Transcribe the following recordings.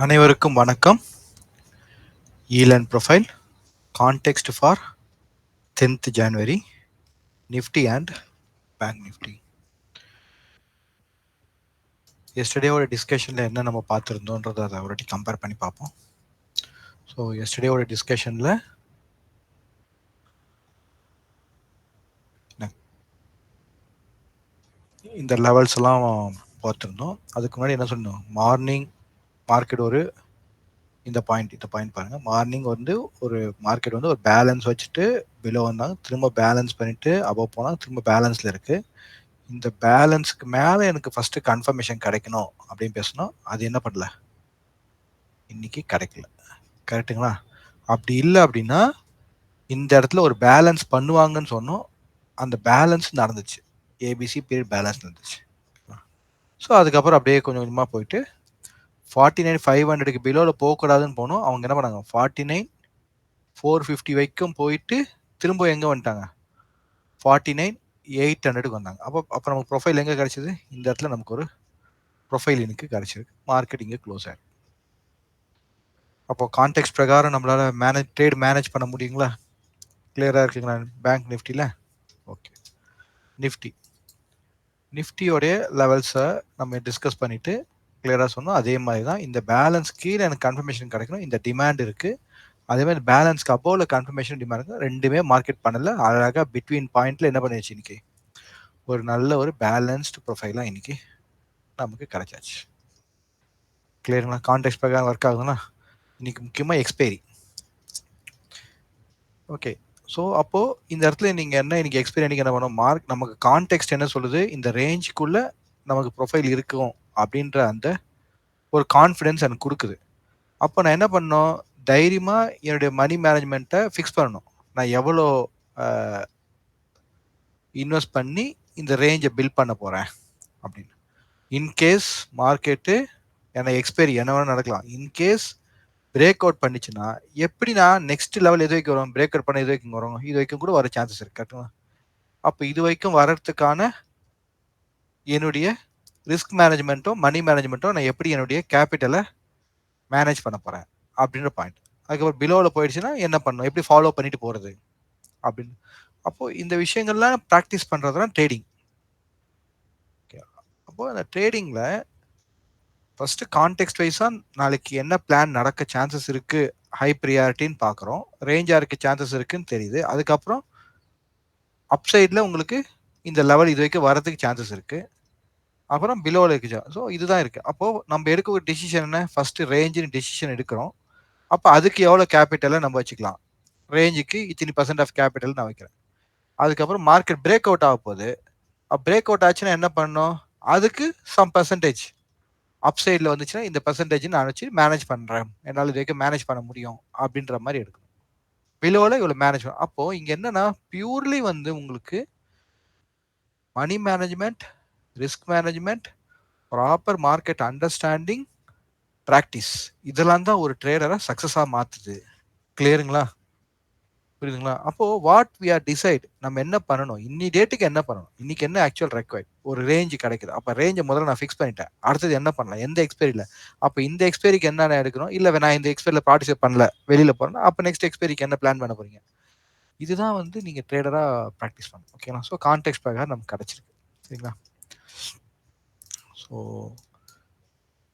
அனைவருக்கும் வணக்கம். ஈலன் profile context for 10th January Nifty and bank Nifty. எஸ்டர்டேவோட டிஸ்கஷனில் என்ன நம்ம பார்த்துருந்தோன்றதை அதை ஒருவாட்டி கம்பேர் பண்ணி பார்ப்போம். ஸோ எஸ்டர்டேவோட டிஸ்கஷனில் இந்த லெவல்ஸ் எல்லாம் பார்த்துருந்தோம். அதுக்கு முன்னாடி என்ன சொன்னோம், மார்னிங் மார்க்கெட் இந்த பாயிண்ட் பாருங்க. மார்னிங் ஒரு மார்க்கெட் ஒரு பேலன்ஸ் வச்சுட்டு பிலோ வந்தாங்க, திரும்ப பேலன்ஸ் பண்ணிட்டு அபவ் போனாங்க, திரும்ப பேலன்ஸ்ல இருக்கு. இந்த பேலன்ஸ்க்கு மேல எனக்கு ஃபர்ஸ்ட் கன்ஃபர்மேஷன் கிடைக்கணும் அப்படின்னு பேசணும். அது என்ன பண்ணல, இன்னைக்கு கிடைக்கல. கரெக்டுங்களா? அப்படி இல்லை அப்படின்னா இந்த இடத்துல ஒரு பேலன்ஸ் பண்ணுவாங்கன்னு சொன்னோம். அந்த பேலன்ஸ் நடந்துச்சு, ஏபிசி பீரியட் பேலன்ஸ் நடந்துச்சு. ஸோ அதுக்கப்புறம் அப்படியே கொஞ்சம் கொஞ்சமாக போயிட்டு 49,500க்கு பிலோவில் போகக்கூடாதுன்னு போனோம். அவங்க என்ன பண்ணாங்க, 49,450 வரைக்கும் போயிட்டு திரும்ப எங்கே வந்துட்டாங்க, 49,800க்கு வந்தாங்க. அப்போ நமக்கு ப்ரொஃபைல் எங்கே கிடைச்சது, இந்த இடத்துல நமக்கு ஒரு ப்ரொஃபைல் எனக்கு கிடைச்சிருக்கு. மார்க்கெட் இங்கே க்ளோஸ் ஆயிருக்கு. அப்போ கான்டெக்ட் பிரகாரம் நம்மளால ட்ரேட் மேனேஜ் பண்ண முடியுங்களா? கிளியரா இருக்குங்களா? பேங்க் நிஃப்டியில் ஓகே. நிஃப்டியோடைய லெவல்ஸை நம்ம டிஸ்கஸ் பண்ணிட்டு கிளியராக சொன்னோம். அதே மாதிரி தான் இந்த பேலன்ஸ் கீழே எனக்கு கன்ஃபர்மேஷன் கிடைக்கணும், இந்த டிமாண்ட் இருக்கு. அதே மாதிரி பேலன்ஸ்க்கு அப்போல கன்ஃபர்மேஷன் டிமாண்ட் இருக்கு. ரெண்டுமே மார்க்கெட் பண்ணல. அழகாக பிட்வீன் பாயிண்ட்ல என்ன பண்ணிடுச்சு, இன்னைக்கு ஒரு நல்ல ஒரு பேலன்ஸ்டு ப்ரொஃபைலாக இன்னைக்கு நமக்கு கிடைச்சாச்சு. கிளியருங்களா? கான்டெக்ட் பிரகாரம் ஒர்க் ஆகுதுன்னா இன்னைக்கு முக்கியமாக எக்ஸ்பைரி. ஓகே. ஸோ அப்போ இந்த இடத்துல நீங்க என்ன இன்னைக்கு எக்ஸ்பைரி அன்னைக்கு என்ன பண்ணோம், நமக்கு கான்டெக்ஸ்ட் என்ன சொல்லுது, இந்த ரேஞ்சுக்குள்ள நமக்கு ப்ரொஃபைல் இருக்கும் அப்படின்ற அந்த ஒரு கான்ஃபிடன்ஸ் எனக்கு கொடுக்குது. அப்போ நான் என்ன பண்ணோம், தைரியமா என்னுடைய மணி மேனேஜ்மெண்ட்டை ஃபிக்ஸ் பண்ணணும். நான் எவ்வளோ இன்வெஸ்ட் பண்ணி இந்த ரேஞ்சை பில்ட் பண்ண போறேன் அப்படின்னு. இன்கேஸ் மார்க்கெட்டு என்ன எக்ஸ்பைரி என்ன வேணா நடக்கலாம், இன்கேஸ் பிரேக் அவுட் பண்ணிச்சுன்னா எப்படின்னா நெக்ஸ்ட் லெவல் எது வரைக்கும் வரும், பிரேக் அவுட் பண்ண இது வரைக்கும் வரும், இது வரைக்கும் கூட வர சான்சஸ் இருக்கு. கரெக்டுங்களா? அப்போ இது வரைக்கும் வர்றதுக்கான என்னுடைய ரிஸ்க் மேனேஜ்மெண்ட்டும் மணி மேனேஜ்மெண்ட்டும் நான் எப்படி என்னுடைய கேபிட்டலை மேனேஜ் பண்ண போறேன் அப்படின்ற பாயிண்ட். அதுக்கப்புறம் பிலோவில் போயிடுச்சுன்னா என்ன பண்ணணும், எப்படி ஃபாலோ பண்ணிட்டு போறது அப்படின்னு. அப்போ இந்த விஷயங்கள்லாம் ப்ராக்டிஸ் பண்றது தான் ட்ரேடிங். அப்போ அந்த ட்ரேடிங்ல ஃபர்ஸ்ட் கான்டெக்ட் வைஸா நாளைக்கு என்ன பிளான் நடக்க சான்சஸ் இருக்கு, ஹை ப்ரியாரிட்டின்னு பார்க்குறோம், ரேஞ்சாக இருக்க சான்சஸ் இருக்குன்னு தெரியுது. அதுக்கப்புறம் அப்சைடில் உங்களுக்கு இந்த லெவல் இது வரைக்கும் வரதுக்கு சான்சஸ் இருக்கு, அப்புறம் பிலோவில் இருக்கு. ஸோ இதுதான் இருக்கு. அப்போது நம்ம எடுக்க ஒரு டிசிஷன் என்ன, ஃபர்ஸ்ட் ரேஞ்சுன்னு டிசிஷன் எடுக்கிறோம். அப்போ அதுக்கு எவ்வளோ கேபிட்டலை நம்ம வச்சுக்கலாம், ரேஞ்சுக்கு இத்தனை % ஆஃப் கேபிட்டல் நான் வைக்கிறேன். அதுக்கப்புறம் மார்க்கெட் பிரேக் அவுட் ஆக போகுது. பிரேக் அவுட் ஆச்சுன்னா என்ன பண்ணணும், அதுக்கு சம் பர்சன்டேஜ் அப்சைடில் வந்துச்சுன்னா இந்த பர்சன்டேஜ் நான் வச்சு மேனேஜ் பண்ணுறேன், என்னால் இது வரைக்கும் மேனேஜ் பண்ண முடியும் அப்படின்ற மாதிரி எடுக்கணும். பிலோவில் இவ்வளோ மேனேஜ் பண்ணணும். அப்போது இங்கே என்னன்னா பியூர்லி உங்களுக்கு money management, risk management, proper market understanding, practice, இதெல்லாம் தான் ஒரு ட்ரேடரை சக்ஸஸாக மாற்றுது. கிளியருங்களா? புரியுதுங்களா? அப்போ வாட் வி ஆர் டிசைட், நம்ம என்ன பண்ணணும், இன்னி டேட்டுக்கு என்ன பண்ணணும், இன்னைக்கு என்ன ஆக்சுவல் ரெக்வயர்ட், ஒரு ரேஞ்ச் கிடைக்குது. அப்போ ரேஞ்சை முதல்ல நான் ஃபிக்ஸ் பண்ணிட்டேன். அடுத்தது என்ன பண்ணலாம், எந்த எக்ஸ்பைரியில், அப்போ இந்த எக்ஸ்பைரிக்கு என்ன எடுக்கணும், இல்லை நான் இந்த எக்ஸ்பைரியில் பார்ட்டிசிபேட் பண்ணல, வெளியில் போறேன்னா அப்போ நெக்ஸ்ட் எக்ஸ்பைரிக்கு என்ன பிளான் பண்ண போறீங்க. இதுதான் நீங்க ட்ரேடராக ப்ராக்டிஸ் பண்ணணும். ஓகேங்களா? ஸோ கான்டெக்ட் பிரகாரம் நமக்கு கிடைச்சிருக்கு. சரிங்களா? ஸோ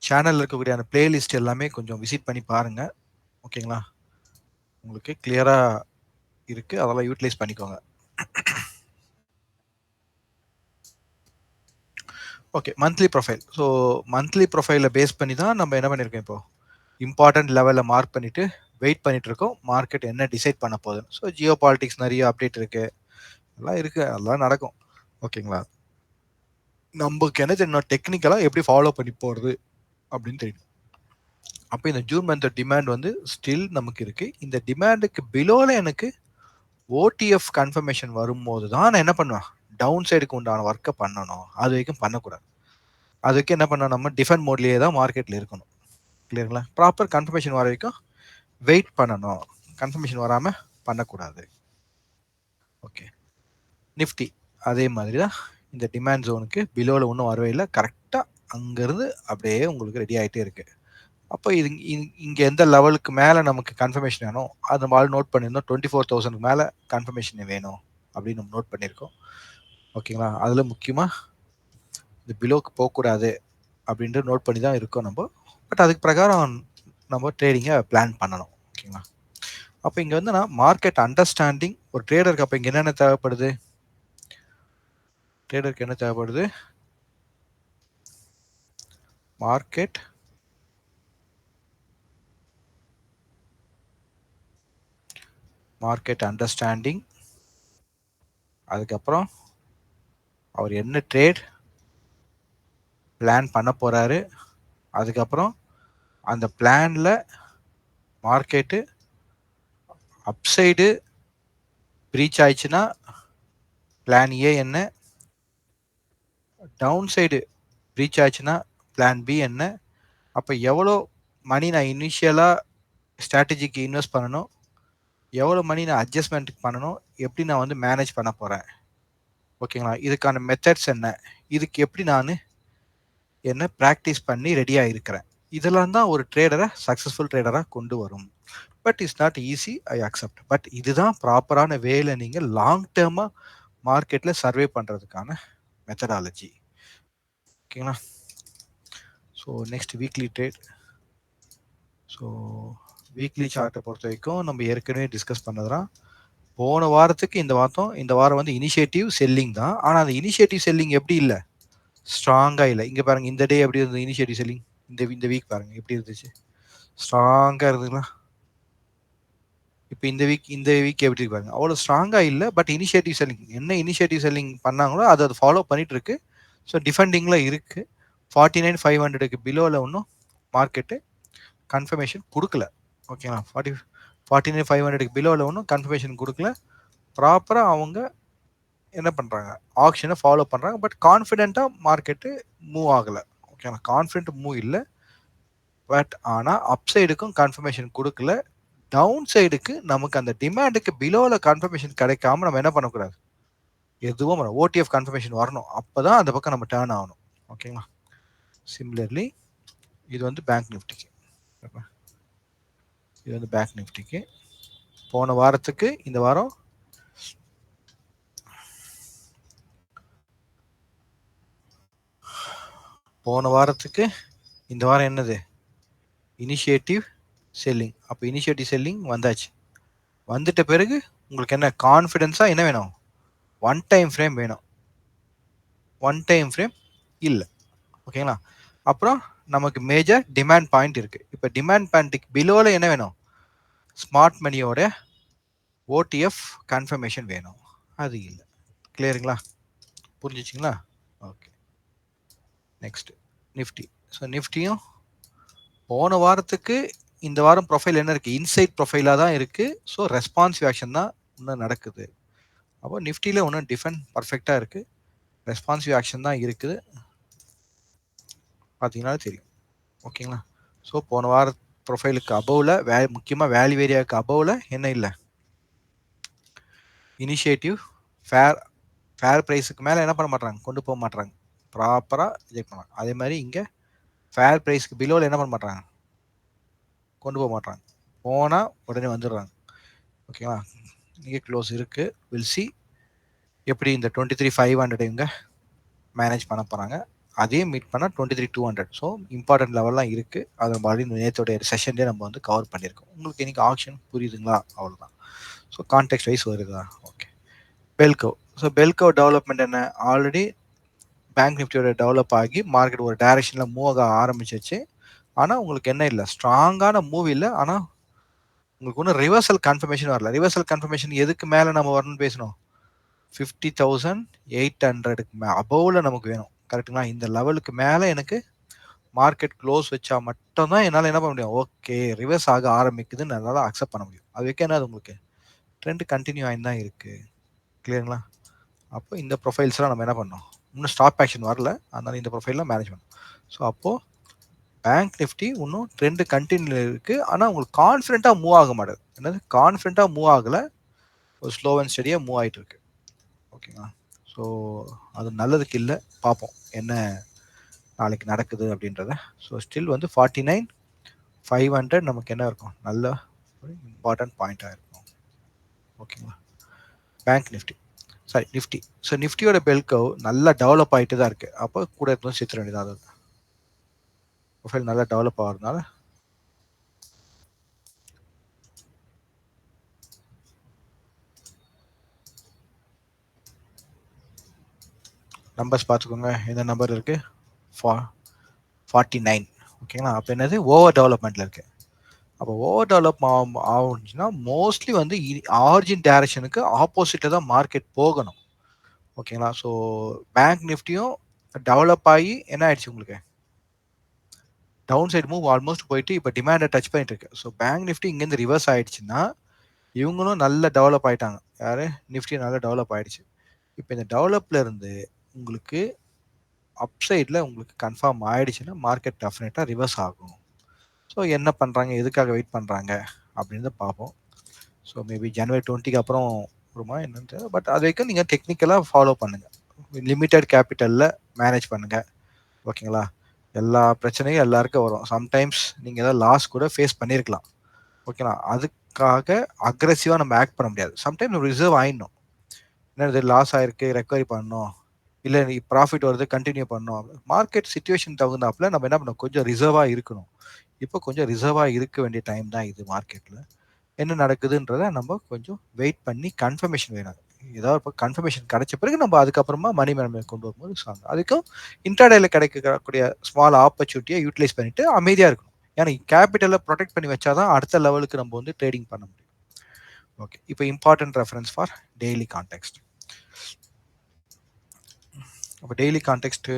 சேனலில் இருக்கக்கூடிய அந்த பிளேலிஸ்ட் எல்லாமே கொஞ்சம் விசிட் பண்ணி பாருங்க. ஓகேங்களா? உங்களுக்கு கிளியரா இருக்கு, அதெல்லாம் யூட்டிலைஸ் பண்ணிக்கோங்க. Okay. Monthly profile. So monthly ப்ரொஃபைலை பேஸ் பண்ணி தான் நம்ம என்ன பண்ணியிருக்கோம், இப்போ இம்பார்ட்டன்ட் லெவலில் மார்க் பண்ணிட்டு வெயிட் பண்ணிட்டு இருக்கோம், மார்க்கெட் என்ன டிசைட் பண்ண போகுது. ஸோ ஜியோ பாலிட்டிக்ஸ் நிறைய அப்டேட் இருக்கு, எல்லாம் இருக்கு, அதெல்லாம் நடக்கும். ஓகேங்களா? நமக்கு என்ன தெரியும், டெக்னிக்கலாக எப்படி ஃபாலோ பண்ணி போகிறது அப்படின்னு தெரியும். அப்போ இந்த ஜூன் மந்த் டிமாண்ட் ஸ்டில் நமக்கு இருக்கு. இந்த டிமாண்டுக்கு பிலோவில் எனக்கு ஓடிஎஃப் கன்ஃபர்மேஷன் வரும்போது தான் நான் என்ன பண்ணுவேன், டவுன் சைடுக்கு உண்டான ஒர்க்கை பண்ணணும். அது வரைக்கும் பண்ணக்கூடாது. அதுக்கு என்ன பண்ணணும், நம்ம டிஃபெண்ட் மோட்லேயே தான் மார்க்கெட்டில் இருக்கணும். கிளியருங்களா? ப்ராப்பர் கன்ஃபர்மேஷன் வர வரைக்கும் வெயிட் பண்ணணும், கன்ஃபர்மேஷன் வராமல் பண்ணக்கூடாது. ஓகே. நிஃப்டி அதே மாதிரி தான், இந்த டிமாண்ட் ஜோனுக்கு பிலோவில் ஒன்றும் வரவே இல்லை, கரெக்டாக அங்கேருந்து அப்படியே உங்களுக்கு ரெடி ஆகிட்டே இருக்கு. அப்போ இது இங்க எந்த லெவலுக்கு மேல நமக்கு கன்ஃபர்மேஷன் வேணும் அது நம்ம ஆள் நோட் பண்ணியிருந்தோம். 24,000 மேல கன்ஃபர்மேஷன் வேணும் அப்படின்னு நம்ம நோட் பண்ணியிருக்கோம். ஓகேங்களா? அதுல முக்கியமா இந்த பிலோக்கு போகக்கூடாது அப்படின்ட்டு நோட் பண்ணி தான் இருக்கோம் நம்ம. பட் அதுக்கு பிரகாரம் நம்ம ட்ரேடிங்கை பிளான் பண்ணணும். ஓகேங்களா? அப்போ இங்க வந்து நான் மார்க்கெட் அண்டர்ஸ்டாண்டிங் ஒரு ட்ரேடருக்கு அப்போ இங்க என்னென்ன தேவைப்படுது? ட்ரேடருக்கு என்ன தேவைப்படுது? மார்க்கெட் அண்டர்ஸ்டாண்டிங், அதுக்கப்புறம் அவர் என்ன ட்ரேட் பிளான் பண்ண போறாரு, அதுக்கப்புறம் அந்த பிளான்ல மார்க்கெட்டு அப்சைடு பிரீச் ஆயிடுச்சுன்னா பிளான் ஏ என்ன, டவுன் சைடு பிரீச் ஆயிடுச்சுன்னா பிளான் பி என்ன, அப்போ எவ்வளோ மணி நான் இனிஷியலாக ஸ்ட்ராட்டஜிக்கு இன்வெஸ்ட் பண்ணணும், எவ்வளோ மணி நான் அட்ஜஸ்ட்மெண்ட்டுக்கு பண்ணணும், எப்படி நான் வந்து மேனேஜ் பண்ண போகிறேன். ஓகேங்களா? இதுக்கான மெத்தட்ஸ் என்ன, இதுக்கு எப்படி நான் என்ன ப்ராக்டிஸ் பண்ணி ரெடியாக இருக்கிறேன். இதெல்லாம் தான் ஒரு ட்ரேடரை சக்ஸஸ்ஃபுல் ட்ரேடராக கொண்டு வரும். But it's not easy, I accept. But இதுதான் ப்ராப்பரான வேல நீங்கள் லாங் டேர்மாக மார்க்கெட்டில் சர்வே பண்ணுறதுக்கான மெத்தடாலஜி. ஓகேங்களா? So next weekly trade. So weekly சார்ட்டை பொறுத்த வரைக்கும் நம்ம ஏற்கனவே டிஸ்கஸ் பண்ணதுதான். போன வாரத்துக்கு இந்த வாரம் வந்து இனிஷியேட்டிவ் செல்லிங் தான். ஆனால் அந்த இனிஷியேட்டிவ் செல்லிங் எப்படி இல்லை, ஸ்ட்ராங்காக இல்லை. இங்கே பாருங்க, இந்த டே எப்படி இருந்தது இனிஷியேட்டிவ் செல்லிங், இந்த வீக் பாருங்க எப்படி இருந்துச்சு, ஸ்ட்ராங்காக இருந்துங்களா? இப்போ இந்த வீக் எப்படி பாருங்க, அவ்வளோ ஸ்ட்ராங்காக இல்லை. பட் இனிஷியேட்டிவ் செல்லிங் என்ன இனிஷியேட்டிவ் செல்லிங் பண்ணாங்களோ அதை ஃபாலோ பண்ணிட்டு இருக்கு. ஸோ டிஃபெண்டிங்கில் இருக்கு. 49,500க்கு பிலோவில் ஒன்றும் மார்க்கெட்டு கன்ஃபர்மேஷன் கொடுக்கல. ஓகேங்களா? 49,500க்கு பிலோவில் ஒன்றும் கன்ஃபர்மேஷன் கொடுக்கல. ப்ராப்பராக அவங்க என்ன பண்ணுறாங்க, ஆக்ஷனை ஃபாலோ பண்ணுறாங்க. பட் கான்ஃபிடென்ட்டாக மார்க்கெட்டு மூவ் ஆகலை. ஓகேங்களா? கான்ஃபிடென்ட் மூவ் இல்லை. பட் ஆனால் அப் சைடுக்கும் கன்ஃபர்மேஷன் கொடுக்கல. டவுன் சைடுக்கு நமக்கு அந்த டிமாண்டுக்கு பிலோவில் கன்ஃபர்மேஷன் கிடைக்காம நம்ம என்ன பண்ணக்கூடாது, எதுவும் ஓடிஎஃப் கன்ஃபர்மேஷன் வரணும். அப்போ தான் அந்த பக்கம் நம்ம டேர்ன் ஆகணும். ஓகேங்களா? சிமிலர்லி இது வந்து பேங்க் நிஃப்டிக்கு. இது வந்து பேங்க் நிஃப்டிக்கு போன வாரத்துக்கு இந்த வாரம் இந்த வாரம் என்னது, இனிஷியேட்டிவ் செல்லிங். அப்போ இனிஷியேட்டிவ் செல்லிங் வந்தாச்சு. வந்துட்ட பிறகு உங்களுக்கு என்ன கான்ஃபிடென்ஸாக என்ன வேணும், ஒன் டைம் ஃப்ரேம் வேணும். ஒன் டைம் ஃப்ரேம் இல்லை. ஓகேங்களா? அப்புறம் நமக்கு மேஜர் டிமாண்ட் பாயிண்ட் இருக்கு. இப்போ டிமாண்ட் பாயிண்ட்டுக்கு பிலோவில் என்ன வேணும், ஸ்மார்ட் மணியோட ஓடிஎஃப் கன்ஃபர்மேஷன் வேணும். அது இல்லை. கிளியருங்களா? புரிஞ்சிச்சிங்களா? ஓகே. Next Nifty. ஸோ நிஃப்டியும் போன வாரத்துக்கு இந்த வாரம் ப்ரொஃபைல் என்ன இருக்குது, இன்சைட் ப்ரொஃபைலாக தான் இருக்குது. ஸோ ரெஸ்பான்சிவ் ஆக்ஷன் தான் இன்னும் நடக்குது. அப்போ நிஃப்டியில் ஒன்றும் டிஃபெண்ட் பர்ஃபெக்டாக இருக்குது, ரெஸ்பான்சிவ் ஆக்ஷன் தான் இருக்குது. பார்த்தீங்கன்னா தெரியும். ஓகேங்களா? ஸோ போன வார ப்ரொஃபைலுக்கு அபவில் முக்கியமாக வேல்யூ ஏரியாவுக்கு அபவில் என்ன இல்லை, இனிஷியேட்டிவ் ஃபேர் ப்ரைஸுக்கு மேலே என்ன பண்ண மாட்டாங்க, கொண்டு போக மாட்டாங்க, ப்ராப்பராக ரிஜெக்ட் பண்ணுவாங்க. அதே மாதிரி இங்கே ஃபேர் ப்ரைஸ்க்கு பிலோவில் என்ன பண்ண மாட்டாங்க, கொண்டு போக மாட்டாங்க. போனால் உடனே வந்துடுறாங்க. ஓகேங்களா? இங்கே க்ளோஸ் இருக்குது. வில் சி எப்படி இந்த 23,500 இவங்க மேனேஜ் பண்ண போகிறாங்க. அதையும் மீட் பண்ணால் 23,200. ஸோ இம்பார்ட்டன்ட் லெவல்லாம் இருக்குது. அதை மறுபடியும் நேற்றோடைய செஷன்லேயே நம்ம வந்து கவர் பண்ணியிருக்கோம். உங்களுக்கு இன்றைக்கி ஆப்ஷன் புரியுதுங்களா? அவ்வளோதான். ஸோ கான்டெக்ட் வைஸ் வருதா? ஓகே. பெல்கோ. ஸோ பெல்கோ டெவலப்மெண்ட் என்ன, ஆல்ரெடி பேங்க் நிஃப்டியோட டெவலப் ஆகி மார்க்கெட் ஒரு டைரக்ஷனில் மூவ் ஆக ஆரம்பிச்சிச்சு. ஆனால் உங்களுக்கு என்ன இல்லை, ஸ்ட்ராங்கான மூவ் இல்லை. ஆனால் உங்களுக்கு ஒன்றும் ரிவர்சல் கன்ஃபர்மேஷன் வரல. ரிவர்சல் கன்ஃபர்மேஷன் எதுக்கு மேலே நம்ம வரணும்னு பேசணும், 50,800க்கு அபோவில் நமக்கு வேணும். கரெக்டுங்களா? இந்த லெவலுக்கு மேலே எனக்கு மார்க்கெட் க்ளோஸ் வச்சா மட்டும்தான் என்னால் என்ன பண்ண முடியும், ஓகே ரிவர்ஸ் ஆக ஆரம்பிக்குதுன்னு என்னால் அக்செப்ட் பண்ண முடியும். அது வைக்க என்னது, உங்களுக்கு ட்ரெண்ட் கண்டினியூ ஆகி தான் இருக்குது. கிளியருங்களா? அப்போ இந்த ப்ரொஃபைல்ஸ்லாம் நம்ம என்ன பண்ணோம், இன்னும் ஸ்டாப் ஆக்ஷன் வரல, அதனால் இந்த ப்ரொஃபைல்லாம் மேனேஜ் பண்ணணும். ஸோ அப்போது பேங்க் நிஃப்டி இன்னும் ட்ரெண்டு கண்டினியூ இருக்குது. ஆனால் உங்களுக்கு கான்ஃபிடென்ட்டாக மூவ் ஆக மாட்டேது. என்னது, கான்ஃபிடென்ட்டாக மூவ் ஆகலை, ஒரு ஸ்லோ அண்ட் ஸ்டடியாக மூவ் ஆகிட்டு இருக்கு. ஓகேங்களா? ஸோ அது நல்லதுக்கு இல்லை. பார்ப்போம் என்ன நாளைக்கு நடக்குது அப்படின்றத. ஸோ ஸ்டில் வந்து 49 500 நமக்கு என்ன இருக்கும், நல்ல ஒரு இம்பார்ட்டன்ட் பாயிண்டா இருக்கும். ஓகேங்களா. Bank Nifty, sorry Nifty. So நிஃப்டியோட பெல் கர்வ் நல்லா டெவலப் ஆகிட்டு தான் இருக்கு. அப்போ கூட இருக்கணும் சேர்த்துட வேண்டியது. ப்ரொஃபைல் நல்லா டெவலப் ஆகிறதுனால நம்பர்ஸ் பார்த்துக்கோங்க. எந்த நம்பர் இருக்கு, 49. ஓகேங்களா. அப்போ என்னது, ஓவர் டெவலப்மெண்ட்ல இருக்கு. அப்போ ஓவர் டெவலப் ஆகுச்சுன்னா மோஸ்ட்லி வந்து ஆரிஜின் டைரக்ஷனுக்கு ஆப்போசிட்டில் தான் மார்க்கெட் போகணும். ஓகேங்களா. ஸோ பேங்க் நிஃப்டியும் டெவலப் ஆகி என்ன ஆயிடுச்சு உங்களுக்கு, டவுன் சைடு மூவ் ஆல்மோஸ்ட் போயிட்டு இப்போ டிமாண்டை டச் பண்ணிட்டு இருக்கு. ஸோ பேங்க் நிஃப்டி இங்கேருந்து ரிவர்ஸ் ஆயிடுச்சுன்னா இவங்களும் நல்ல டெவலப் ஆயிட்டாங்க. யாரு, நிஃப்டி நல்லா டெவலப் ஆயிடுச்சு. இப்போ இந்த டெவலப்ல இருந்து உங்களுக்கு அப்சைடில் உங்களுக்கு கன்ஃபார்ம் ஆயிடுச்சுன்னா மார்க்கெட் டெஃபினட்டாக ரிவர்ஸ் ஆகும். ஸோ என்ன பண்ணுறாங்க, எதுக்காக வெயிட் பண்ணுறாங்க அப்படின்னு பார்ப்போம். ஸோ மேபி ஜனவரி 20க்கு அப்புறம் வருமா என்னன்னு தெரியல. பட் அது வரைக்கும் நீங்கள் டெக்னிக்கலாக ஃபாலோ பண்ணுங்கள். லிமிட்டட் கேபிட்டலில் மேனேஜ் பண்ணுங்கள். ஓகேங்களா. எல்லா பிரச்சனையும் எல்லாருக்கும் வரும். சம்டைம்ஸ் நீங்கள் ஏதாவது லாஸ் கூட ஃபேஸ் பண்ணியிருக்கலாம். ஓகேங்களா. அதுக்காக அக்ரெசிவாக நம்ம ஆக்ட் பண்ண முடியாது. சம்டைம் நம்ம ரிசர்வ் ஆயிடணும். என்னது லாஸ் ஆயிருக்கு, ரெக்கவரி பண்ணணும், இல்லை ப்ராஃபிட் வருது கண்டினியூ பண்ணணும். மார்க்கெட் சுச்சுவேஷன் தகுந்தாப்புல நம்ம என்ன பண்ணணும், கொஞ்சம் ரிசர்வாக இருக்கணும். இப்போ கொஞ்சம் ரிசர்வாக இருக்க வேண்டிய டைம் தான் இது. மார்க்கெட்டில் என்ன நடக்குதுன்றத நம்ம கொஞ்சம் வெயிட் பண்ணி கன்ஃபர்மேஷன் வேணும். ஏதாவது இப்போ கன்ஃபர்மேஷன் கிடைச்ச பிறகு நம்ம அதுக்கப்புறமா மணி மேனேஜ்மெண்ட் கொண்டு வரும்போது சாங்க. அதுக்கும் இன்ட்ராடேல கிடைக்கக்கூடிய ஸ்மால் ஆப்பர்ச்சுனிட்டியை யூட்டிலைஸ் பண்ணிட்டு அமைதியாக இருக்கணும். ஏன்னா கேபிட்டலை ப்ரொடெக்ட் பண்ணி வச்சாதான் அடுத்த லெவலுக்கு நம்ம வந்து ட்ரேடிங் பண்ண முடியும். ஓகே. இப்போ important reference for daily context. அப்போ டெய்லி கான்டெக்ஸ்ட்டு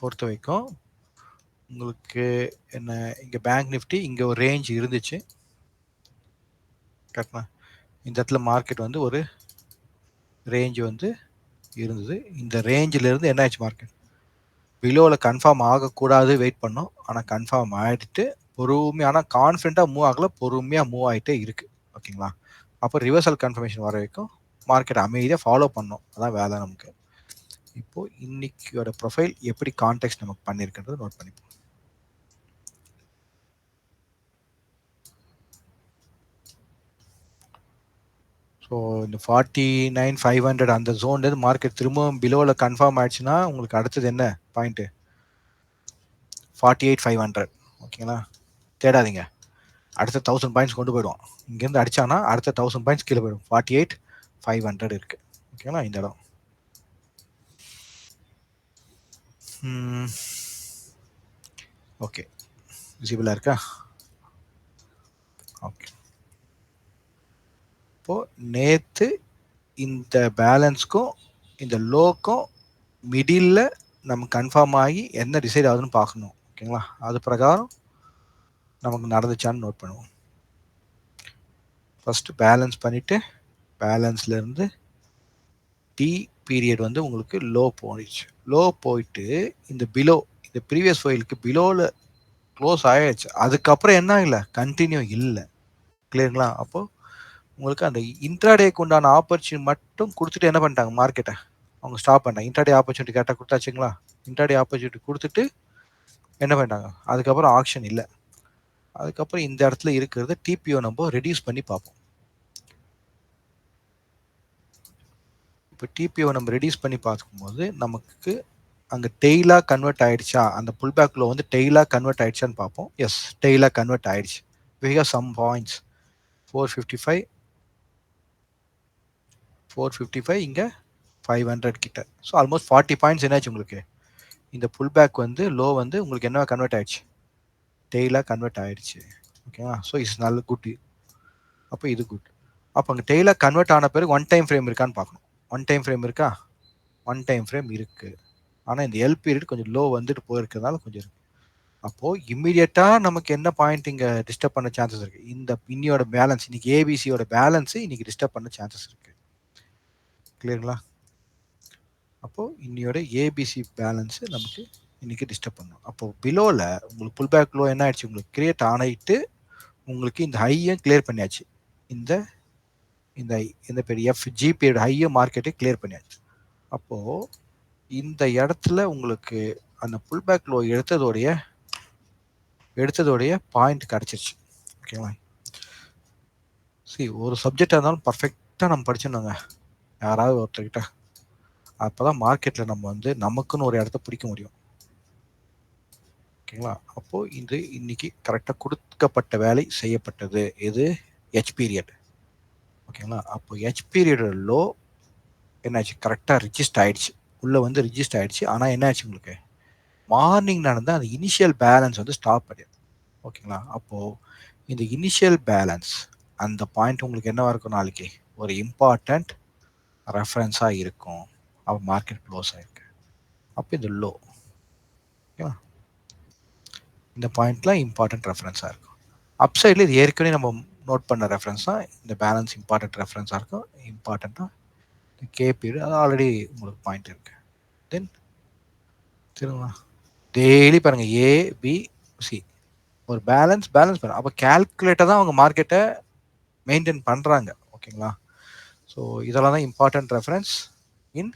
பொறுத்த வரைக்கும் உங்களுக்கு என்ன, இங்கே பேங்க் நிஃப்டி இங்கே ஒரு ரேஞ்ச் இருந்துச்சு கரெக்டா. இந்த இடத்துல மார்க்கெட் வந்து ஒரு ரேஞ்ச் வந்து இருந்தது. இந்த ரேஞ்சில் இருந்து என்ன ஆச்சு, மார்க்கெட் பிலோவில் கன்ஃபார்ம் ஆகக்கூடாது, வெயிட் பண்ணோம். ஆனால் கன்ஃபார்ம் ஆகிட்டு பொறுமையாக, ஆனால் கான்ஃபிடண்ட்டாக மூவ் ஆகல, பொறுமையாக மூவ் ஆகிட்டே இருக்கு. ஓகேங்களா. அப்போ ரிவர்சல் கன்ஃபர்மேஷன் வர வரைக்கும் மார்க்கெட் அமைதியாக ஃபாலோ பண்ணோம். அதான் வேலை நமக்கு. இப்போ இன்னைக்கியோட ப்ரொஃபைல் எப்படி கான்டெக்ட் நமக்கு பண்ணியிருக்குன்றது நோட் பண்ணிப்போம். ஸோ இந்த 49,500 அந்த ஜோன்லேருந்து மார்க்கெட் திரும்பவும் பிலோவில் கன்ஃபார்ம் ஆயிடுச்சுன்னா உங்களுக்கு அடுத்தது என்ன பாயிண்ட்டு, 48,500. ஓகேங்களா. தேடாதீங்க, அடுத்த 1000 பாயிண்ட்ஸ் கொண்டு போயிடுவோம். இங்கேருந்து அடிச்சானா அடுத்த 1000 பாயிண்ட்ஸ் கீழே போயிடும். 48,500 இருக்கு. ஓகேங்களா. இந்த இடம் ஓகே, விசிபிளா இருக்கா? ஓகே. இப்போ நேத்து இந்த பேலன்ஸ்க்கும் இந்த லோக்கும் மிடில் நம்ம கன்ஃபார்ம் ஆகி என்ன டிசைட் ஆகுதுன்னு பார்க்கணும். ஓகேங்களா. அது பிரகாரம் நமக்கு நடந்துச்சான்னு நோட் பண்ணுவோம். ஃபர்ஸ்ட் பேலன்ஸ் பண்ணிட்டு பேலன்ஸ்ல இருந்து டி பீரியட் வந்து உங்களுக்கு லோ போயிடுச்சு. லோ போயிட்டு இந்த பிலோ, இந்த ப்ரீவியஸ் ஃபைலுக்கு பிலோவில் க்ளோஸ் ஆயிடுச்சு. அதுக்கப்புறம் என்ன இல்லை, கண்டினியூ இல்லை. கிளியருங்களா. அப்போ உங்களுக்கு அந்த இன்ட்ராடேக்கு உண்டான ஆப்பர்ச்சுனிட்டி மட்டும் கொடுத்துட்டு என்ன பண்ணிட்டாங்க, மார்க்கெட்டை அவங்க ஸ்டாப் பண்ணிட்டாங்க. இன்ட்ராடே ஆப்பர்ச்சுனிட்டி கரெக்டாக கொடுத்தாச்சுங்களா. இன்ட்ராடே ஆப்பர்ச்சுனிட்டி கொடுத்துட்டு என்ன பண்ணிட்டாங்க, அதுக்கப்புறம் ஆக்ஷன் இல்லை. அதுக்கப்புறம் இந்த இடத்துல இருக்கிறத டிபிஓ நம்ம ரெடியூஸ் பண்ணி பார்ப்போம். இப்போ டிபிஓ நம்ம ரெடியூஸ் பண்ணி பார்க்கும்போது நமக்கு அங்கே டெய்லாக கன்வெர்ட் ஆயிடுச்சா, அந்த புல் பேக்ல வந்து டெய்லாக கன்வெர்ட் ஆயிடுச்சான்னு பார்ப்போம். எஸ், டெய்லாக கன்வெர்ட் ஆயிடுச்சு. we have some points 455 455 இங்கே 500 கிட்ட. ஸோ ஆல்மோஸ்ட் 40 பாயிண்ட்ஸ் என்னாச்சு உங்களுக்கு, இந்த புல் பேக் வந்து லோ வந்து உங்களுக்கு என்ன கன்வெர்ட் ஆயிடுச்சு, டெய்லாக கன்வெர்ட் ஆயிடுச்சு. ஓகேவா. ஸோ இட்ஸ் நல்ல குட். அப்போ இது குட். அப்போ அங்கே டெய்லாக கன்வெர்ட் ஆன பிறகு ஒன் டைம் ஃப்ரேம் இருக்கான்னு பார்க்கணும். ஒன் டைம் ஃப்ரேம் இருக்கா, ஒன் டைம் ஃப்ரேம் இருக்கு. ஆனால் இந்த எல் பீரியட் கொஞ்சம் லோ வந்துட்டு போயிருக்கிறதுனால கொஞ்சம் இருக்கு. அப்போ இம்மிடியட்டா நமக்கு என்ன பாயிண்ட் இங்க டிஸ்டர்ப் பண்ண சான்சஸ் இருக்கு, இந்த இன்னியோட பேலன்ஸ், இன்னைக்கு ஏபிசியோட பேலன்ஸ் இன்னைக்கு டிஸ்டர்ப் பண்ண சான்சஸ் இருக்கு. கிளியருங்களா. அப்போ இன்னியோட ஏபிசி பேலன்ஸ் நமக்கு இன்னைக்கு டிஸ்டர்ப் பண்ணும். அப்போ பிலோல உங்களுக்கு புல் பேக் லோ என்ன ஆயிடுச்சு, உங்களுக்கு கிரியேட் ஆனிட்டு உங்களுக்கு இந்த ஹையும் கிளியர் பண்ணியாச்சு. இந்த இந்த இந்த பெரிய எஃப்ஜிபியோட ஹையும் மார்க்கெட்டை கிளியர் பண்ணியாச்சு. அப்போ இந்த இடத்துல உங்களுக்கு அந்த புல் பேக் லோ எடுத்ததோடைய எடுத்ததோடைய பாயிண்ட் கிடச்சிருச்சு. ஓகேங்களா? ஒரு சப்ஜெக்டாக இருந்தாலும் பர்ஃபெக்டாக நம்ம படிச்சிடணுங்க யாராவது ஒருத்தர்கிட்ட. அப்போ தான் மார்க்கெட்டில் நம்ம வந்து நமக்குன்னு ஒரு இடத்த பிடிக்க முடியும். ஓகேங்களா? அப்போது இது இன்னைக்கு கரெக்டாக கொடுக்கப்பட்ட வேலை செய்யப்பட்டது. இது ஹெச் பீரியட். ஓகேங்களா? அப்போ ஹெச் பீரியட் லோ என்னாச்சு, கரெக்டாக ரிஜிஸ்ட் ஆயிடுச்சு. உள்ளே வந்து ரிஜிஸ்ட் ஆயிடுச்சு. ஆனால் என்ன ஆச்சு உங்களுக்கு, மார்னிங் நடந்தால் அந்த இனிஷியல் பேலன்ஸ் வந்து ஸ்டாப் பண்ணிடும். ஓகேங்களா? அப்போது இந்த இனிஷியல் பேலன்ஸ் அந்த பாயிண்ட் உங்களுக்கு என்னவா இருக்கும், நாளைக்கு ஒரு இம்பார்ட்டண்ட் ரெஃபரன்ஸாக இருக்கும். அப்போ மார்க்கெட் க்ளோஸ் ஆயிருக்கு. அப்போ இது லோ. ஓகேவா? இந்த பாயிண்ட்லாம் இம்பார்ட்டன்ட் ரெஃபரன்ஸாக இருக்கும். அப்சைடில் இது ஏற்கனவே நம்ம நோட் பண்ண ரெஃபரன்ஸ் தான். இந்த பேலன்ஸ் இம்பார்ட்டன்ட் ரெஃபரன்ஸாக இருக்கும். இம்பார்ட்டண்ட்டாக கேபி அது ஆல்ரெடி உங்களுக்கு பாயிண்ட் இருக்கு. தென் திரும்ப டெய்லி பாருங்க ஏ பி சி ஒரு பேலன்ஸ் பண்ண. அப்போ கேல்குலேட்டர் தான் அவங்க மார்க்கெட்டை மெயின்டைன் பண்ணுறாங்க. ஓகேங்களா? ஸோ இதெல்லாம் தான் important reference in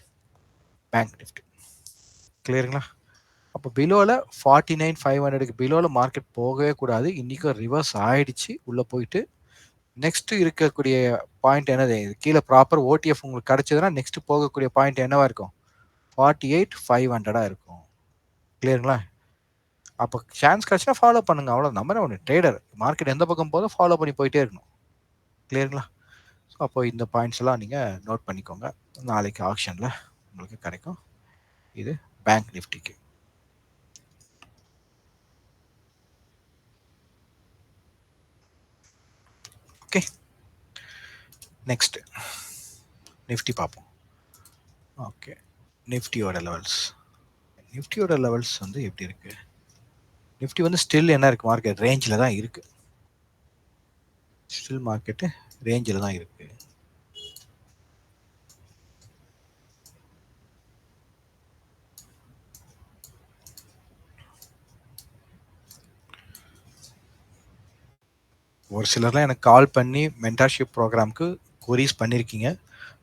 bank Nifty. கிளியருங்களா? அப்போ பிலோவில் 49,500க்கு பிலோவில் மார்க்கெட் போகவே கூடாது. இன்றைக்கும் ரிவர்ஸ் ஆயிடுச்சு உள்ளே போயிட்டு. நெக்ஸ்ட் இருக்கக்கூடிய பாயிண்ட் என்னது, கீழே ப்ராப்பர் ஓடிஎஃப் உங்களுக்கு கிடைச்சதுன்னா நெக்ஸ்ட் போகக்கூடிய பாயிண்ட் என்னவா இருக்கும், 48,500 இருக்கும். கிளியருங்களா? அப்போ சான்ஸ் கிடைச்சுன்னா ஃபாலோ பண்ணுங்க. அவ்வளோ நம்ம ஒன்று ட்ரேடர், மார்க்கெட் எந்த பக்கம் போதோ ஃபாலோ பண்ணி போயிட்டே இருக்கணும். கிளியருங்களா? ஸோ அப்போ இந்த பாயிண்ட்ஸ் எல்லாம் நீங்கள் நோட் பண்ணிக்கோங்க. நாளைக்கு ஆக்ஷனில் உங்களுக்கு கிடைக்கும். இது பேங்க் நிஃப்டிக்கு. ஓகே, நெக்ஸ்ட் நிஃப்டி பார்ப்போம். ஓகே, நிஃப்டியோட லெவல்ஸ் வந்து எப்படி இருக்கு? நிஃப்டி வந்து ஸ்டில் என்ன இருக்கு, மார்க்கெட் ரேஞ்சில் தான் இருக்கு. ஸ்டில் மார்க்கெட்டு ரேஞ்சில் தான் இருக்கு. ஒரு சிலர்லாம் எனக்கு கால் பண்ணி மென்டார்ஷிப் ப்ரோக்ராம்க்கு கொரீஸ் பண்ணியிருக்கீங்க.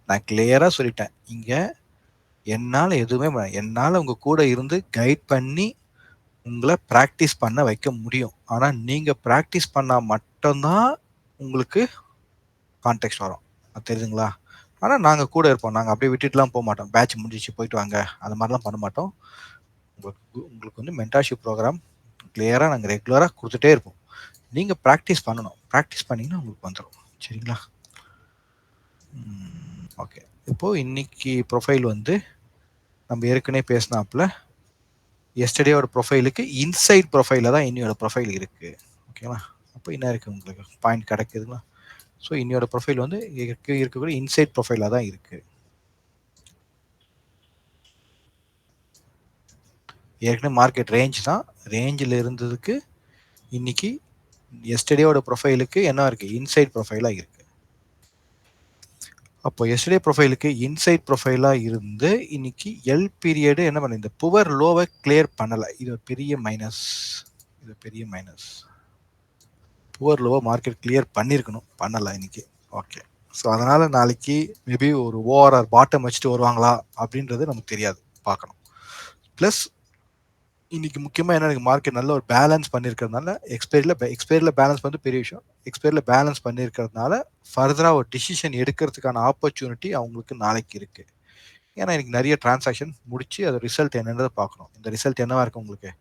நான் கிளியராக சொல்லிட்டேன், இங்கே என்னால் எதுவுமே என்னால் உங்கள் கூட இருந்து கைட் பண்ணி உங்களை ப்ராக்டிஸ் பண்ண வைக்க முடியும். ஆனால் நீங்கள் ப்ராக்டிஸ் பண்ணால் மட்டும்தான் உங்களுக்கு கான்டெக்ட் வரும். அது தெரியுதுங்களா? ஆனால் நாங்கள் கூட இருப்போம். நாங்கள் அப்படியே விட்டுட்டுலாம் போக மாட்டோம். பேட்ச் முடிஞ்சிச்சு போயிட்டு வாங்க அது மாதிரிலாம் பண்ண மாட்டோம். உங்களுக்கு வந்து மென்டார்ஷிப் ப்ரோக்ராம் கிளியராக நாங்கள் ரெகுலராக கொடுத்துட்டே இருப்போம். நீங்கள் ப்ராக்டிஸ் பண்ணணும். ப்ராக்டிஸ் பண்ணிங்கன்னா உங்களுக்கு வந்துடும். சரிங்களா? ஓகே, இப்போது இன்னைக்கு ப்ரொஃபைல் வந்து நம்ம ஏற்கனவே பேசினாப்புல எஸ்டர்டேயோட ப்ரொஃபைலுக்கு இன்சைட் ப்ரொஃபைலில் தான் இன்னையோட ப்ரொஃபைல் இருக்குது. ஓகேங்களா? அப்போ என்ன இருக்குது உங்களுக்கு பாயிண்ட் கிடைக்குதுங்களா? ஸோ இன்னையோட ப்ரொஃபைல் வந்து இருக்கக்கூடிய இன்சைட் ப்ரொஃபைலாக தான் இருக்குது. ஏற்கனவே மார்க்கெட் ரேஞ்ச் தான். ரேஞ்சில் இருந்ததுக்கு இன்னைக்கு எஸ்டர்டேயோட ப்ரொஃபைலுக்கு என்ன இருக்குது, இன்சைட் ப்ரொஃபைலாக இருக்குது. அப்போ எஸ்டர்டே ப்ரொஃபைலுக்கு இன்சைட் ப்ரொஃபைலாக இருந்து இன்னைக்கு எல் பீரியடு என்ன பண்ண, இந்த புவர் லோவை கிளியர் பண்ணலை. இது பெரிய மைனஸ். புவர் லோவை மார்க்கெட் கிளியர் பண்ணியிருக்கணும், பண்ணலை இன்னைக்கு. ஓகே, ஸோ அதனால் நாளைக்கு மேபி ஒரு ஓஆர்ஆர் பாட்டம் வச்சுட்டு வருவாங்களா அப்படின்றது நமக்கு தெரியாது, பார்க்கணும். ப்ளஸ் இன்னைக்கு முக்கியமாக என்ன, எனக்கு மார்க்கெட் நல்ல ஒரு பேலன்ஸ் பண்ணியிருக்கிறதுனால எக்ஸ்பைரியில் பேலன்ஸ் வந்து பெரிய விஷயம். எக்ஸ்பைரியில் பேலன்ஸ் பண்ணியிருக்கிறதுனால ஃபர்தராக ஒரு டிசிஷன் எடுக்கிறதுக்கான ஆப்பர்ச்சுனிட்டி அவங்களுக்கு நாளைக்கு இருக்குது. ஏன்னா எனக்கு நிறைய டிரான்சாக்ஷன் முடிச்சு அது ரிசல்ட் என்னன்றதை பார்க்கணும். இந்த ரிசல்ட் என்னவா இருக்கு, உங்களுக்கு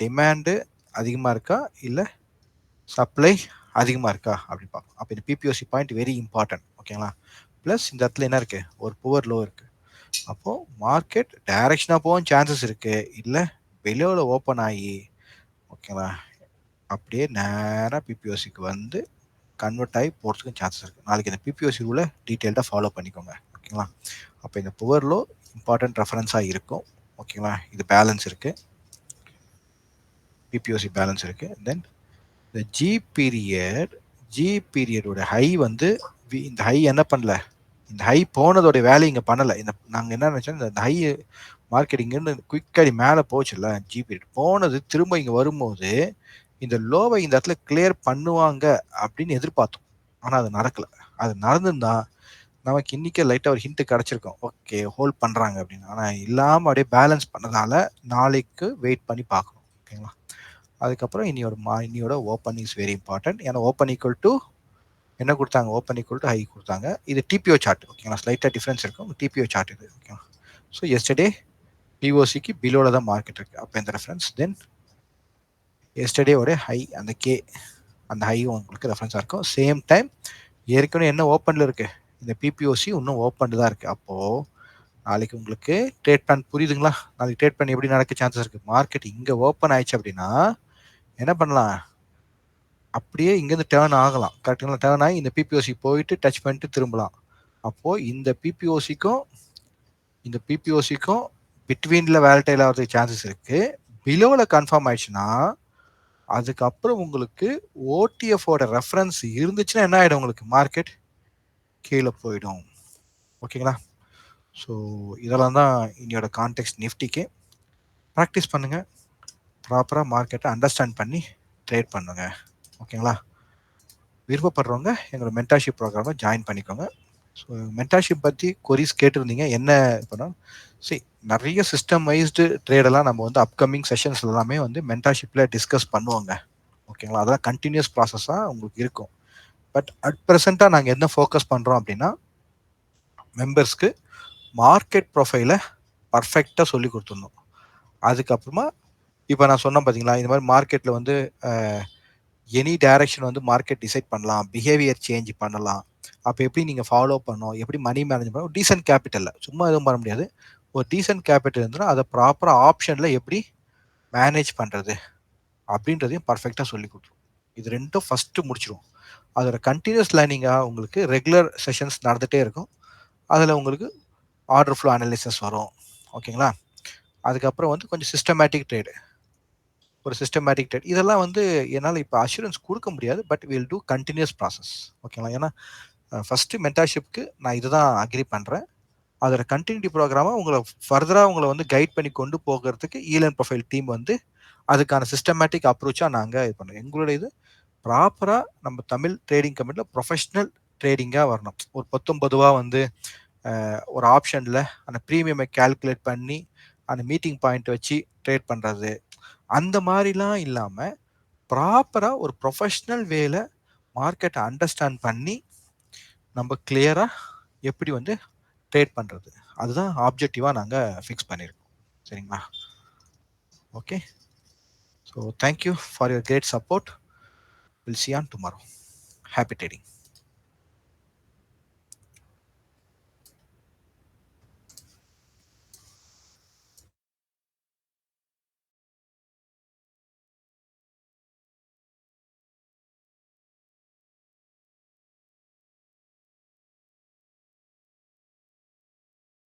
டிமாண்டு அதிகமாக இருக்கா இல்லை சப்ளை அதிகமாக இருக்கா அப்படி பார்க்கணும். அப்போ இந்த பிபிஓசி பாயிண்ட் வெரி இம்பார்ட்டன்ட். ஓகேங்களா? ப்ளஸ் இந்த இடத்துல என்ன இருக்குது, ஒரு புவர் லோ இருக்குது. அப்போது மார்க்கெட் டைரக்ஷனாக போகும் சான்சஸ் இருக்குது. இல்லை வெளியோட ஓப்பன் ஆகி ஓகேங்களா அப்படியே நேராக பிபிஓசிக்கு வந்து கன்வெர்ட் ஆகி போகிறதுக்கும் சான்சஸ் இருக்குது. நாளைக்கு இந்த பிபிஓசி ரூலை டீட்டெயில்டாக ஃபாலோ பண்ணிக்கோங்க. ஓகேங்களா? அப்போ இந்த புவர் லோ இம்பார்ட்டன்ட் ரெஃபரன்ஸாக இருக்கும். ஓகேங்களா? இது பேலன்ஸ் இருக்குது, பிபிஓசி பேலன்ஸ் இருக்குது. தென் இந்த ஜி பீரியடோட ஹை வந்து இந்த ஹை என்ன பண்ணல, இந்த ஹை போனதோட வேல்யூ இங்கே பண்ணலை. இந்த நாங்கள் என்ன நினச்சோம், இந்த ஹை மார்க்கெட் இங்கேருந்து குயிக்காடி மேலே போச்சுல்ல, ஜி பீரியட் போனது திரும்ப இங்கே வரும்போது இந்த லோவை இந்த இடத்துல கிளியர் பண்ணுவாங்க அப்படின்னு எதிர்பார்த்தோம். ஆனால் அது நடக்கலை. அது நடந்திருந்தா நமக்கு இன்னைக்கே லைட்டாக ஒரு ஹிண்ட் கிடச்சிருக்கும், ஓகே ஹோல்ட் பண்ணுறாங்க அப்படின்னு. ஆனால் இல்லாமல் அப்படியே பேலன்ஸ் பண்ணதால நாளைக்கு வெயிட் பண்ணி பார்க்கணும். ஓகேங்களா? அதுக்கப்புறம் இன்னியோட ஓப்பன் இஸ் வெரி இம்பார்ட்டன்ட். ஏன்னா ஓப்பன் ஈக்குவல் டு என்ன கொடுத்தாங்க, ஓப்பன் ஈக்குவல் டு ஹை கொடுத்தாங்க. இது டிபிஓ சார்ட் ஓகேங்களா, ஸ்லைட்டாக டிஃப்ரென்ஸ் இருக்கும். டிபிஓ சார்ட் இது ஓகேங்களா. ஸோ எஸ்டர்டே பிஓசிக்கு பிலோவில் தான் மார்க்கெட் இருக்குது. அப்போ இந்த ரெஃபரன்ஸ் தென் எஸ்டர்டேவோட ஹை அந்த கே அந்த ஹை உங்களுக்கு ரெஃபரன்ஸாக இருக்கும். சேம் டைம் ஏற்கனவே என்ன ஓப்பனில் இருக்குது, இந்த பிபிஓசி இன்னும் ஓப்பனில் தான் இருக்குது. அப்போது நாளைக்கு உங்களுக்கு ட்ரேட் பிளான் புரியுதுங்களா? நாளைக்கு ட்ரேட் பிளான் எப்படி நடக்க சான்சஸ் இருக்குது? மார்க்கெட் இங்கே ஓப்பன் ஆயிடுச்சு அப்படின்னா என்ன பண்ணலாம், அப்படியே இங்கேருந்து டேர்ன் ஆகலாம். கரெக்டுங்களா? டேர்ன் ஆகி இந்த பிபிஓசி போயிட்டு டச் பண்ணிட்டு திரும்பலாம். அப்போது இந்த பிபிஓசிக்கும் பிட்வீனில் வேலட்டைல் ஆகிறதுக்கு சான்சஸ் இருக்குது. பிலோவில் கன்ஃபார்ம் ஆயிடுச்சுன்னா அதுக்கப்புறம் உங்களுக்கு ஓடிஎஃபோட ரெஃபரன்ஸ் இருந்துச்சுன்னா என்ன ஆகிடும், உங்களுக்கு மார்க்கெட் கீழே போயிடும். ஓகேங்களா? ஸோ இதெல்லாம் தான் இன்னையோட கான்டெக்ஸ்ட். நிஃப்டிக்கு ப்ராக்டிஸ் பண்ணுங்கள், ப்ராப்பராக மார்க்கெட்டை அண்டர்ஸ்டாண்ட் பண்ணி ட்ரேட் பண்ணுங்க. ஓகேங்களா? விருப்பப்படுறவங்க எங்களோட மென்டார்ஷிப் ப்ரோக்ராமை ஜாயின் பண்ணிக்கோங்க. ஸோ மென்டார்ஷிப் பற்றி கொரிஸ் கேட்டிருந்தீங்க. என்ன பண்ணோம், சரி நிறைய சிஸ்டம் வைஸ்டு ட்ரேடெல்லாம் நம்ம வந்து அப்கமிங் செஷன்ஸ் எல்லாமே வந்து மென்டார்ஷிப்பில் டிஸ்கஸ் பண்ணுவோங்க. ஓகேங்களா? அதெல்லாம் கண்டினியூஸ் ப்ராசஸாக உங்களுக்கு இருக்கும். பட் அட் ப்ரெசென்ட்டாக நாங்கள் என்ன ஃபோக்கஸ் பண்ணுறோம் அப்படின்னா, மெம்பர்ஸ்க்கு மார்க்கெட் ப்ரொஃபைலை பர்ஃபெக்டாக சொல்லி கொடுத்துடணும். அதுக்கப்புறமா இப்போ நான் சொன்னேன் பார்த்தீங்களா, இந்த மாதிரி மார்க்கெட்டில் வந்து எனி டைரக்ஷன் வந்து மார்க்கெட் டிசைட் பண்ணலாம், பிஹேவியர் சேஞ்ச் பண்ணலாம். அப்போ எப்படி நீங்கள் ஃபாலோ பண்ணணும், எப்படி மணி மேனேஜ் பண்ணணும், டீசென்ட் கேபிட்டலில் சும்மா எதுவும் பண்ண முடியாது. ஒரு டீசென்ட் கேபிட்டல் இருந்ததுன்னா அதை ப்ராப்பராக ஆப்ஷனில் எப்படி மேனேஜ் பண்ணுறது அப்படின்றதையும் பர்ஃபெக்டாக சொல்லி கொடுத்துரும். இது ரெண்டும் ஃபஸ்ட்டு முடிச்சிடும். அதோட கண்டினியூஸ் லேர்னிங்காக உங்களுக்கு ரெகுலர் செஷன்ஸ் நடந்துகிட்டே இருக்கும். அதில் உங்களுக்கு ஆர்டர் ஃப்ளோ அனாலிசிஸ் வரும். ஓகேங்களா? அதுக்கப்புறம் வந்து கொஞ்சம் சிஸ்டமேட்டிக் ட்ரேடு, ஒரு சிஸ்டமேட்டிக் ட்ரேட், இதெல்லாம் வந்து என்னால் இப்போ அஷூரன்ஸ் கொடுக்க முடியாது. But will do continuous process. ஓகேங்களா? ஏன்னா ஃபஸ்ட்டு மென்டார்ஷிப்க்கு நான் இதை தான் அக்ரி பண்ணுறேன். அதோட கண்டினியூட்டி ப்ரோக்ராமாக உங்களை ஃபர்தராக உங்களை வந்து கைட் பண்ணி கொண்டு போகிறதுக்கு ஈலன் ப்ரொஃபைல் டீம் வந்து அதுக்கான சிஸ்டமேட்டிக் அப்ரோச்சாக நாங்கள் இது பண்ணுறோம். எங்களுடைய இது ப்ராப்பராக நம்ம தமிழ் ட்ரேடிங் கம்பெனியில் ப்ரொஃபஷ்னல் ட்ரேடிங்காக வரணும். ஒரு 19 வந்து ஒரு ஆப்ஷனில் அந்த ப்ரீமியமை கால்குலேட் பண்ணி அந்த மீட்டிங் பாயிண்ட் வச்சு ட்ரேட் பண்ணுறது, அந்த மாதிரிலாம் இல்லாமல் ப்ராப்பராக ஒரு ப்ரொஃபஷ்னல் வேல மார்க்கெட்டை அண்டர்ஸ்டாண்ட் பண்ணி நம்ம கிளியராக எப்படி வந்து ட்ரேட் பண்ணுறது, அதுதான் ஆப்ஜெக்டிவாக நாங்கள் ஃபிக்ஸ் பண்ணியிருக்கோம். சரிங்களா? Okay. So thank you for your great support. Will see on tomorrow. Happy trading.